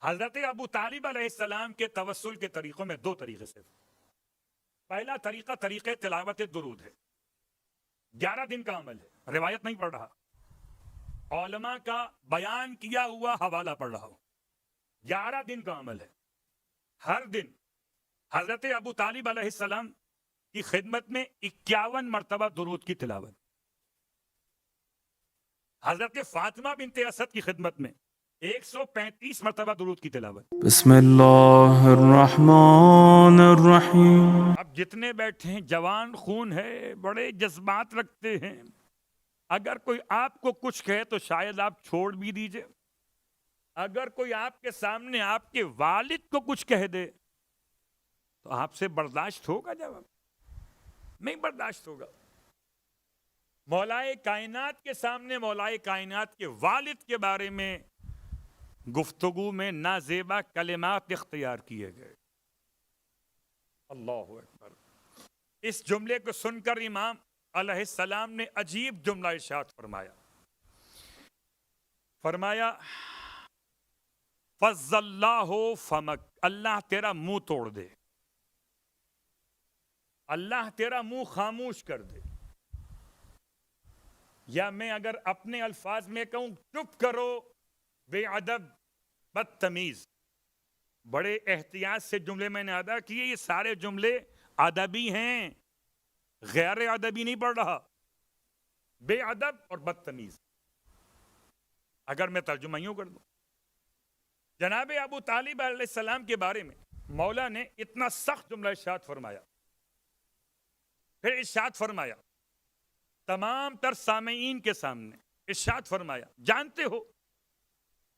حضرت ابو طالب علیہ السلام کے توسل کے طریقوں میں دو طریقے سے. پہلا طریقہ طریقہ تلاوت درود ہے. 11 دن کا عمل ہے, روایت نہیں پڑھ رہا, علماء کا بیان کیا ہوا حوالہ پڑھ رہا ہوں. 11 دن کا عمل ہے. ہر دن حضرت ابو طالب علیہ السلام کی خدمت میں 51 مرتبہ درود کی تلاوت. حضرت فاطمہ بنت اسد کی خدمت میں 135 مرتبہ درود کی تلاوت. بسم اللہ الرحمن الرحیم. اب جتنے بیٹھے ہیں جوان خون ہے, بڑے جذبات رکھتے ہیں. اگر کوئی آپ کو کچھ کہے تو شاید آپ چھوڑ بھی دیجئے. اگر کوئی آپ کے سامنے آپ کے والد کو کچھ کہہ دے تو آپ سے برداشت ہوگا؟ جواب نہیں برداشت ہوگا. مولائے کائنات کے سامنے مولائے کائنات کے والد کے بارے میں گفتگو میں نازیبا کلمات اختیار کیے گئے. اللہ اکبر. اس جملے کو سن کر امام علیہ السلام نے عجیب جملہ ارشاد فرمایا. فرمایا فض اللہ فمک, اللہ تیرا منہ توڑ دے, اللہ تیرا منہ خاموش کر دے. یا میں اگر اپنے الفاظ میں کہوں چپ کرو بے ادب بدتمیز. بڑے احتیاط سے جملے میں نے ادا کیے, یہ سارے جملے ادبی ہیں, غیر ادبی نہیں پڑھ رہا. بے ادب اور بدتمیز. اگر میں ترجمہ یوں کر دوں, جناب ابو طالب علیہ السلام کے بارے میں مولا نے اتنا سخت جملہ ارشاد فرمایا. پھر ارشاد فرمایا تمام تر سامعین کے سامنے, ارشاد فرمایا جانتے ہو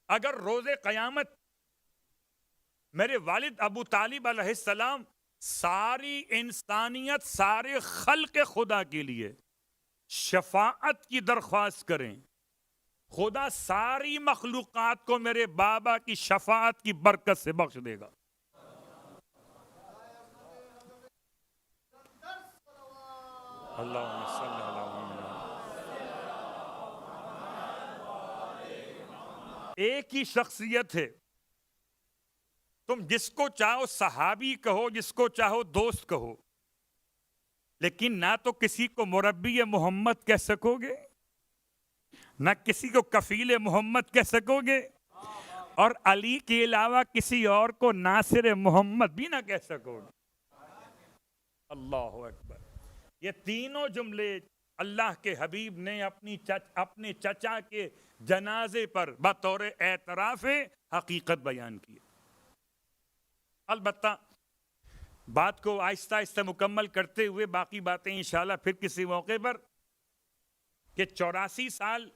اگر روز قیامت میرے والد ابو طالب علیہ السلام ساری انسانیت, سارے خلق خدا کے لیے شفاعت کی درخواست کریں, خدا ساری مخلوقات کو میرے بابا کی شفاعت کی برکت سے بخش دے گا. اللہم صلی علی محمد. ایک ہی شخصیت ہے, تم جس کو چاہو صحابی کہو, جس کو چاہو دوست کہو, لیکن نہ تو کسی کو مربی محمد کہہ سکو گے, نہ کسی کو کفیل محمد کہہ سکو گے, اور علی کے علاوہ کسی اور کو ناصر محمد بھی نہ کہہ سکو گے. اللہ اکبر. یہ تینوں جملے اللہ کے حبیب نے اپنے چچا کے جنازے پر بطور اعتراف حقیقت بیان کیے. البتہ بات کو آہستہ آہستہ مکمل کرتے ہوئے باقی باتیں انشاءاللہ پھر کسی موقع پر, کہ 84 سال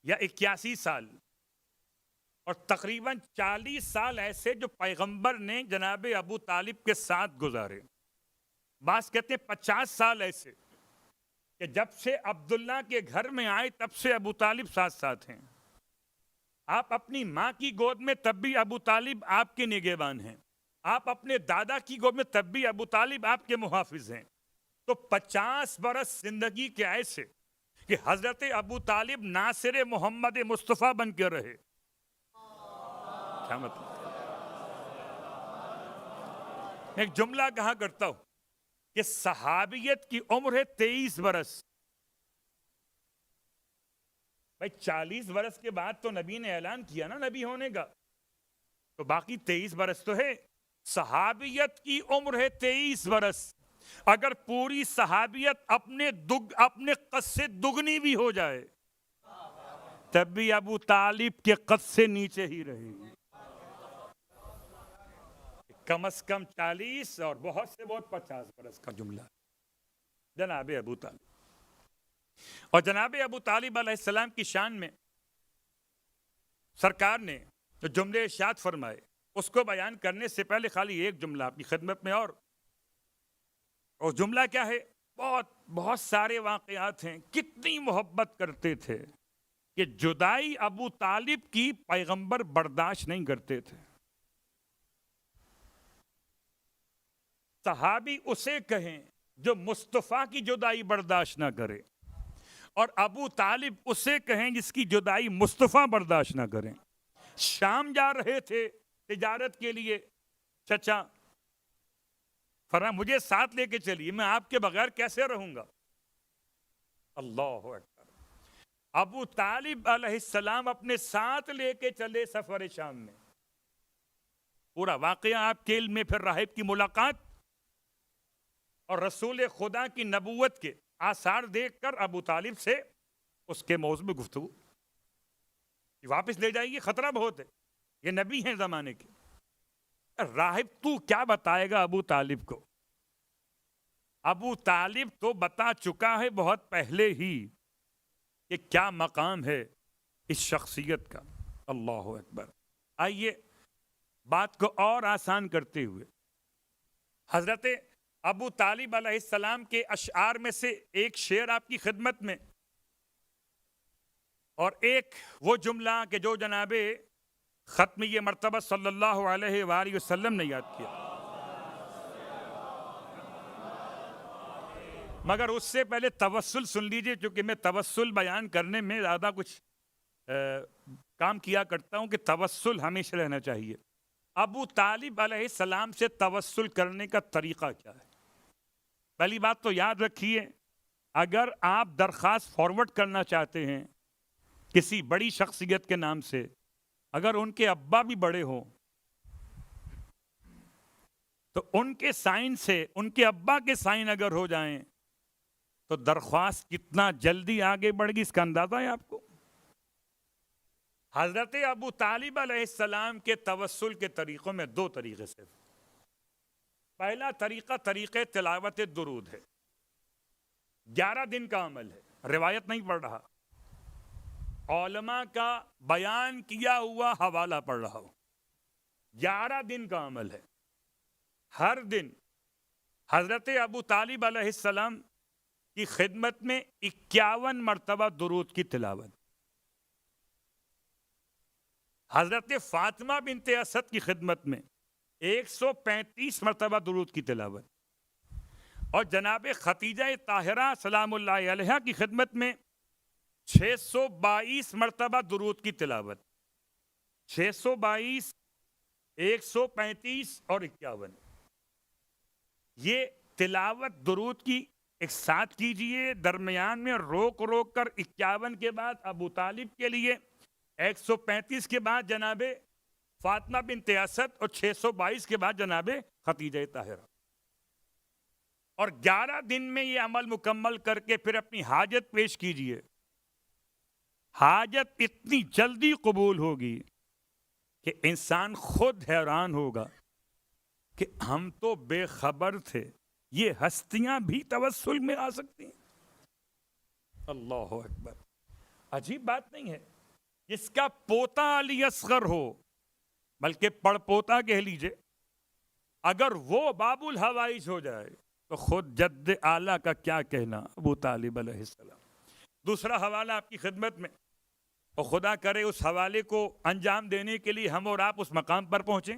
یا 81 سال اور تقریباً 40 سال ایسے جو پیغمبر نے جناب ابو طالب کے ساتھ گزارے. بعض کہتے ہیں 50 سال ایسے کہ جب سے عبداللہ کے گھر میں آئے تب سے ابو طالب ساتھ ساتھ ہیں. آپ اپنی ماں کی گود میں تب بھی ابو طالب آپ کے نگہبان ہیں, آپ اپنے دادا کی گود میں تب بھی ابو طالب آپ کے محافظ ہیں. تو 50 برس زندگی کے ایسے کہ حضرت ابو طالب ناصر محمد مصطفیٰ بن کے رہے. کیا مطلب؟ ایک جملہ کہا کرتا ہوں کہ صحابیت کی عمر ہے 23 برس. بھائی 40 برس کے بعد تو نبی نے اعلان کیا نا نبی ہونے کا, تو باقی 23 برس تو ہے. صحابیت کی عمر ہے 23 برس. اگر پوری صحابیت اپنے قد سے دگنی بھی ہو جائے تب بھی ابو طالب کے قد سے نیچے ہی رہے گی. کم از کم 40 اور بہت سے بہت 50 برس کا جملہ جناب ابو طالب. اور جناب ابو طالب علیہ السلام کی شان میں سرکار نے جو جملے ارشاد فرمائے اس کو بیان کرنے سے پہلے خالی ایک جملہ آپ کی خدمت میں, اور جملہ کیا ہے؟ بہت سارے واقعات ہیں. کتنی محبت کرتے تھے کہ جدائی ابو طالب کی پیغمبر برداشت نہیں کرتے تھے. صحابی اسے کہیں جو مصطفیٰ کی جدائی برداشت نہ کرے, اور ابو طالب اسے کہیں جس کی جدائی مصطفیٰ برداشت نہ کریں. شام جا رہے تھے تجارت کے لیے چچا فرمایا مجھے ساتھ لے کے چلیے، میں آپ کے بغیر کیسے رہوں گا؟ اللہ اکبر۔ ابو طالب علیہ السلام اپنے ساتھ لے کے چلے سفر شام میں۔ پورا واقعہ آپ کے علم میں، پھر راہب کی ملاقات اور رسول خدا کی نبوت کے آثار دیکھ کر ابو طالب سے اس کے موضوع میں گفتگو، واپس لے جائیے، خطرہ بہت ہے، یہ نبی ہیں زمانے کے۔ راہب تو کیا بتائے گا ابو طالب کو؟ ابو طالب تو بتا چکا ہے بہت پہلے ہی کہ کیا مقام ہے اس شخصیت کا۔ اللہ اکبر۔ آئیے بات کو اور آسان کرتے ہوئے حضرت ابو طالب علیہ السلام کے اشعار میں سے ایک شعر آپ کی خدمت میں، اور ایک وہ جملہ کہ جو جناب ختم یہ مرتبہ صلی اللہ علیہ وآلہ وسلم نے یاد کیا، مگر اس سے پہلے توسل سن لیجئے، چونکہ میں توسل بیان کرنے میں زیادہ کچھ کام کیا کرتا ہوں کہ توسل ہمیشہ رہنا چاہیے۔ ابو طالب علیہ السلام سے توسل کرنے کا طریقہ کیا ہے؟ پہلی بات تو یاد رکھیے، اگر آپ درخواست فارورڈ کرنا چاہتے ہیں کسی بڑی شخصیت کے نام سے، اگر ان کے ابا بھی بڑے ہوں تو ان کے سائن سے، ان کے ابا کے سائن اگر ہو جائیں تو درخواست کتنا جلدی آگے بڑھ گی، اس کا اندازہ ہے آپ کو؟ حضرت ابو طالب علیہ السلام کے توسل کے طریقوں میں دو طریقے سے۔ پہلا طریقہ طریقہ تلاوت درود ہے، 11 دن کا عمل ہے، روایت نہیں پڑھ رہا، علماء کا بیان کیا ہوا حوالہ پڑھ رہا ہوں۔ 11 دن کا عمل ہے، ہر دن حضرت ابو طالب علیہ السلام کی خدمت میں 51 مرتبہ درود کی تلاوت، حضرت فاطمہ بنت اسد کی خدمت میں 135 مرتبہ درود کی تلاوت، اور جناب خدیجہ طاہرہ سلام اللہ علیہا کی خدمت میں 622 مرتبہ درود کی تلاوت۔ 622، 135 اور 51، یہ تلاوت درود کی ایک ساتھ کیجئے، درمیان میں روک روک کر 51 کے بعد ابو طالب کے لیے، 135 کے بعد جناب فاطمہ بنت اسد، اور 622 کے بعد جناب خدیجہ طاہرہ، اور 11 دن میں یہ عمل مکمل کر کے پھر اپنی حاجت پیش کیجئے۔ حاجت اتنی جلدی قبول ہوگی کہ انسان خود حیران ہوگا کہ ہم تو بے خبر تھے، یہ ہستیاں بھی توسل میں آ سکتی ہیں۔ اللہ اکبر۔ عجیب بات نہیں ہے؟ جس کا پوتا علی اصغر ہو، بلکہ پڑ پوتا کہہ لیجئے، اگر وہ باب الحوائج ہو جائے تو خود جد اعلیٰ کا کیا کہنا، ابو طالب علیہ السلام۔ دوسرا حوالہ آپ کی خدمت میں، اور خدا کرے اس حوالے کو انجام دینے کے لیے ہم اور آپ اس مقام پر پہنچیں۔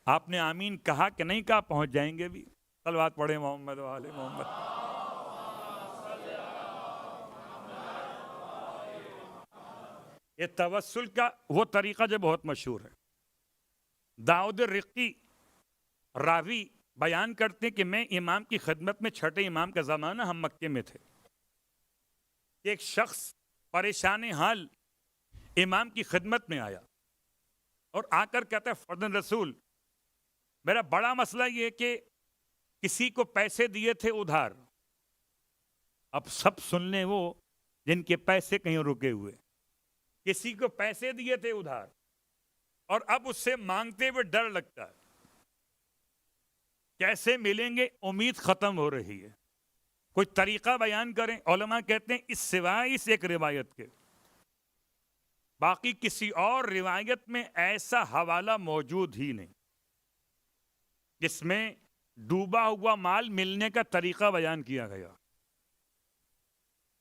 آپ نے آمین کہا کہ نہیں کہا؟ پہنچ جائیں گے بھی۔ صلوات پڑھیں محمد و آل محمد۔ یہ توسل کا وہ طریقہ جو بہت مشہور ہے، داؤد الرقی راوی بیان کرتے کہ میں امام کی خدمت میں، چھٹے امام کا زمانہ، ہم مکے میں تھے، ایک شخص پریشان حال امام کی خدمت میں آیا اور آ کر کہتا ہے، فرزند رسول، میرا بڑا مسئلہ یہ کہ کسی کو پیسے دیے تھے ادھار، اب سب سن لیں وہ جن کے پیسے کہیں رکے ہوئے، کسی کو پیسے دیے تھے ادھار اور اب اس سے مانگتے ہوئے ڈر لگتا ہے، کیسے ملیں گے، امید ختم ہو رہی ہے، کوئی طریقہ بیان کریں۔ علماء کہتے ہیں اس سوائے اس ایک روایت کے باقی کسی اور روایت میں ایسا حوالہ موجود ہی نہیں جس میں ڈوبا ہوا مال ملنے کا طریقہ بیان کیا گیا۔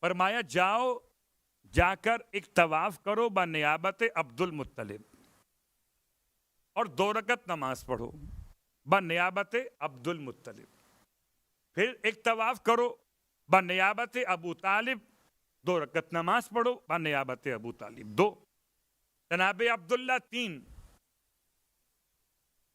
فرمایا جاؤ، جا کر ایک طواف کرو بنیابت عبد المطلب، اور 2 رکعت نماز پڑھو بنیابت عبد المطلب، پھر ایک طواف کرو بنیابت ابو طالب، 2 رکعت نماز پڑھو بنیابت ابو طالب، 2، جناب عبداللہ 3،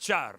4